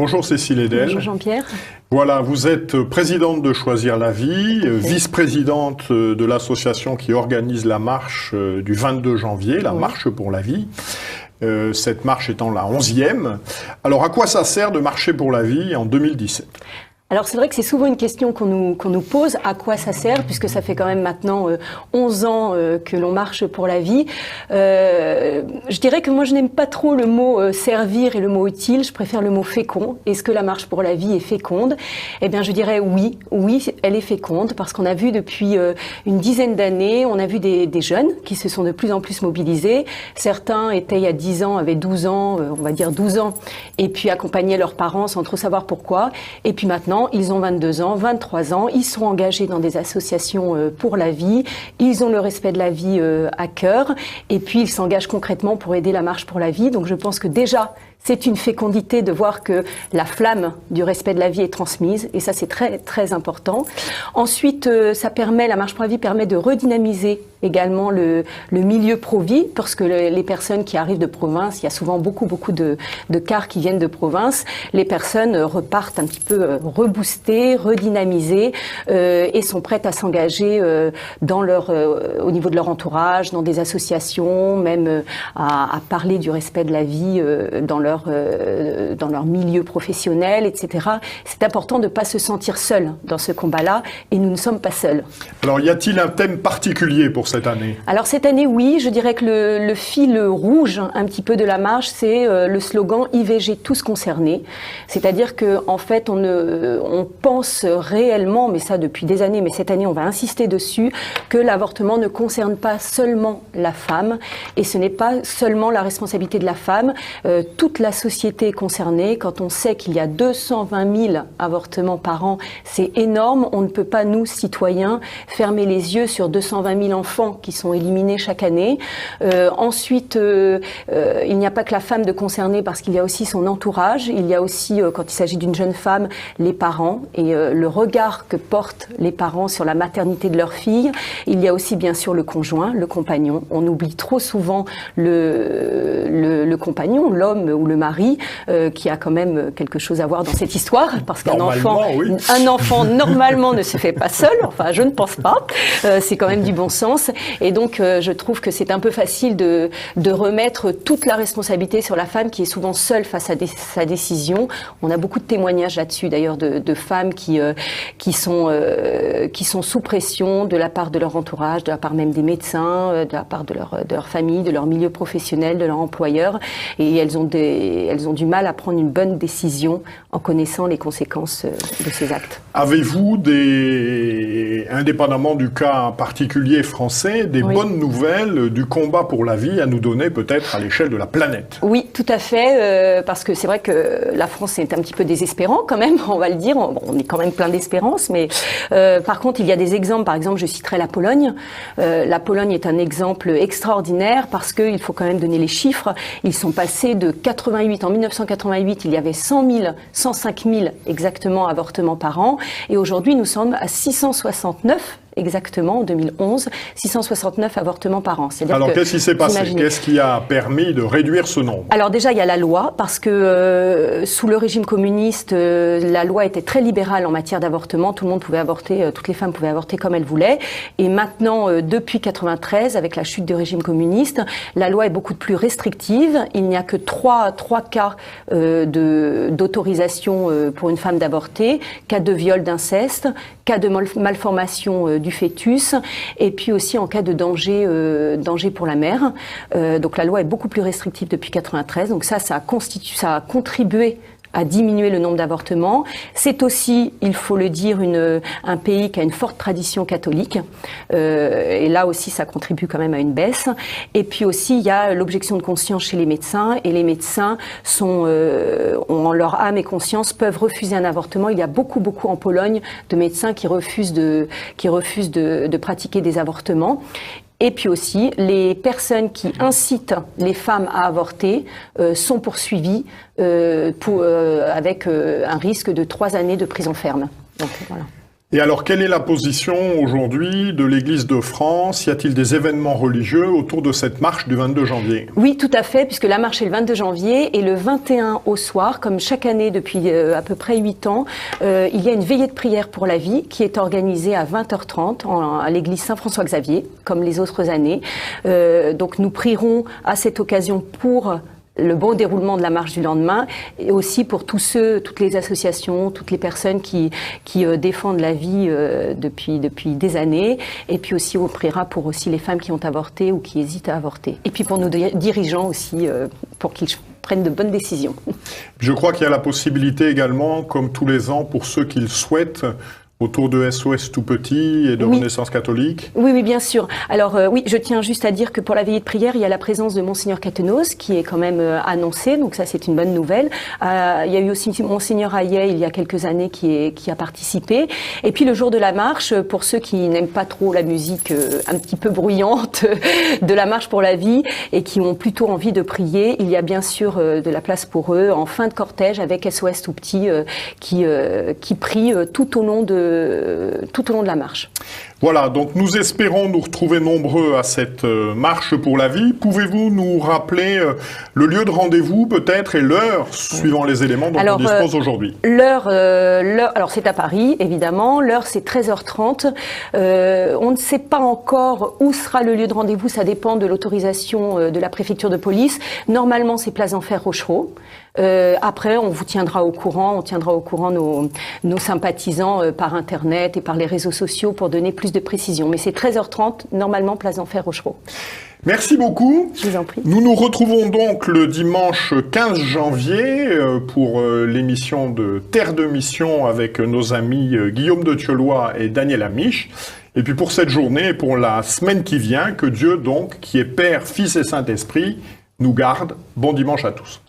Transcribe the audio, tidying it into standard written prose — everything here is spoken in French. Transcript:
Bonjour Cécile Edel. Bonjour Jean-Pierre. Voilà, vous êtes présidente de Choisir la vie, vice-présidente de l'association qui organise la marche du 22 janvier, la Marche pour la vie. Cette marche étant la 11e. Alors, à quoi ça sert de marcher pour la vie en 2017 ? Alors c'est vrai que c'est souvent une question qu'on nous pose, à quoi ça sert, puisque ça fait quand même maintenant 11 ans que l'on marche pour la vie. Je dirais que moi je n'aime pas trop le mot servir et le mot utile, je préfère le mot fécond. Est-ce que la marche pour la vie est féconde ? Eh bien je dirais oui, elle est féconde, parce qu'on a vu depuis une dizaine d'années, on a vu des jeunes qui se sont de plus en plus mobilisés. Certains étaient il y a 10 ans, avaient 12 ans, on va dire 12 ans, et puis accompagnaient leurs parents sans trop savoir pourquoi. Et puis maintenant, ils ont 22 ans, 23 ans, ils sont engagés dans des associations pour la vie, ils ont le respect de la vie à cœur, et puis ils s'engagent concrètement pour aider la marche pour la vie. Donc je pense que déjà, c'est une fécondité de voir que la flamme du respect de la vie est transmise, et ça c'est très très important. Ensuite, la marche pour la vie permet de redynamiser également le milieu pro-vie, parce que les personnes qui arrivent de province, il y a souvent beaucoup de cars qui viennent de province, les personnes repartent un petit peu reboostées, redynamisées, et sont prêtes à s'engager au niveau de leur entourage, dans des associations, même à parler du respect de la vie dans leur milieu professionnel, etc. C'est important de ne pas se sentir seul dans ce combat-là, et nous ne sommes pas seuls. Alors, y a-t-il un thème particulier pour cette année ? Alors cette année, oui, je dirais que le fil rouge un petit peu de la marche, c'est le slogan IVG tous concernés. C'est-à-dire que en fait, on pense réellement, mais ça depuis des années, mais cette année, on va insister dessus, que l'avortement ne concerne pas seulement la femme, et ce n'est pas seulement la responsabilité de la femme. Toute la société est concernée. Quand on sait qu'il y a 220 000 avortements par an, c'est énorme. On ne peut pas, nous, citoyens, fermer les yeux sur 220 000 enfants qui sont éliminés chaque année. Ensuite, il n'y a pas que la femme de concernée, parce qu'il y a aussi son entourage. Il y a aussi, quand il s'agit d'une jeune femme, les parents et le regard que portent les parents sur la maternité de leur fille. Il y a aussi, bien sûr, le conjoint, le compagnon. On oublie trop souvent le compagnon, l'homme ou le mari, qui a quand même quelque chose à voir dans cette histoire, parce qu'un enfant, oui. Un enfant normalement ne se fait pas seul. Enfin, je ne pense pas. C'est quand même du bon sens. Et donc, je trouve que c'est un peu facile de remettre toute la responsabilité sur la femme, qui est souvent seule face à sa décision. On a beaucoup de témoignages là-dessus, d'ailleurs, de femmes qui sont sous pression de la part de leur entourage, de la part même des médecins, de la part de leur famille, de leur milieu professionnel, de leur employeur. Et elles ont du mal à prendre une bonne décision en connaissant les conséquences de ces actes. Avez-vous indépendamment du cas particulier français, des bonnes nouvelles du combat pour la vie à nous donner peut-être à l'échelle de la planète ? Oui, tout à fait, parce que c'est vrai que la France est un petit peu désespérant quand même, on va le dire. On est quand même plein d'espérance, mais par contre, il y a des exemples. Par exemple, je citerai la Pologne. La Pologne est un exemple extraordinaire, parce qu'il faut quand même donner les chiffres. Ils sont passés de 88, en 1988, il y avait 105 000 exactement avortements par an, et aujourd'hui nous sommes à 669 exactement en 2011, 669 avortements par an. Alors qu'est-ce qui s'est passé ? Qu'est-ce qui a permis de réduire ce nombre ? Alors déjà, il y a la loi, parce que sous le régime communiste, la loi était très libérale en matière d'avortement. Tout le monde pouvait avorter, toutes les femmes pouvaient avorter comme elles voulaient. Et maintenant, depuis 1993, avec la chute du régime communiste, la loi est beaucoup plus restrictive. Il n'y a que trois cas d'autorisation pour une femme d'avorter: cas de viol, d'inceste, cas de malformation du fœtus, et puis aussi en cas de danger pour la mère. Donc la loi est beaucoup plus restrictive depuis 1993. Donc ça a contribué à diminuer le nombre d'avortements. C'est aussi, il faut le dire, un pays qui a une forte tradition catholique. Et là aussi, ça contribue quand même à une baisse. Et puis aussi, il y a l'objection de conscience chez les médecins. Et les médecins ont en leur âme et conscience, peuvent refuser un avortement. Il y a beaucoup en Pologne de médecins qui refusent de pratiquer des avortements. Et puis aussi, les personnes qui incitent les femmes à avorter sont poursuivies avec un risque de 3 années de prison ferme. Donc, voilà. Et alors, quelle est la position aujourd'hui de l'Église de France? Y a-t-il des événements religieux autour de cette marche du 22 janvier? Oui, tout à fait, puisque la marche est le 22 janvier et le 21 au soir, comme chaque année depuis à peu près 8 ans, il y a une veillée de prière pour la vie qui est organisée à 20h30 à l'église Saint-François-Xavier, comme les autres années. Donc nous prierons à cette occasion pour le bon déroulement de la marche du lendemain et aussi pour toutes les associations, toutes les personnes qui défendent la vie depuis des années. Et puis aussi on priera pour aussi les femmes qui ont avorté ou qui hésitent à avorter. Et puis pour nos dirigeants aussi, pour qu'ils prennent de bonnes décisions. Je crois qu'il y a la possibilité également, comme tous les ans, pour ceux qui le souhaitent, autour de SOS Tout Petit et de Renaissance Catholique. Oui, bien sûr. Alors oui, je tiens juste à dire que pour la veillée de prière, il y a la présence de Monseigneur Catenos qui est quand même annoncé, donc ça c'est une bonne nouvelle. Il y a eu aussi Monseigneur Hayet il y a quelques années qui a participé. Et puis le jour de la marche, pour ceux qui n'aiment pas trop la musique un petit peu bruyante de la marche pour la vie et qui ont plutôt envie de prier, il y a bien sûr de la place pour eux en fin de cortège avec SOS Tout Petit qui prie tout au long de la marche. Voilà, donc nous espérons nous retrouver nombreux à cette marche pour la vie. Pouvez-vous nous rappeler le lieu de rendez-vous peut-être et l'heure suivant les éléments dont on dispose aujourd'hui? L'heure, alors c'est à Paris évidemment, l'heure c'est 13h30. On ne sait pas encore où sera le lieu de rendez-vous, ça dépend de l'autorisation de la préfecture de police. Normalement c'est place d'Enfer Rochereau. Après, on vous tiendra au courant, nos sympathisants par Internet et par les réseaux sociaux pour donner plus de précision. Mais c'est 13h30, normalement, place d'Enfer Rochereau. Merci beaucoup. Je vous en prie. Nous nous retrouvons donc le dimanche 15 janvier pour l'émission de Terre de Mission avec nos amis Guillaume de Thieulois et Daniel Amiche. Et puis pour cette journée et pour la semaine qui vient, que Dieu donc, qui est Père, Fils et Saint-Esprit, nous garde. Bon dimanche à tous.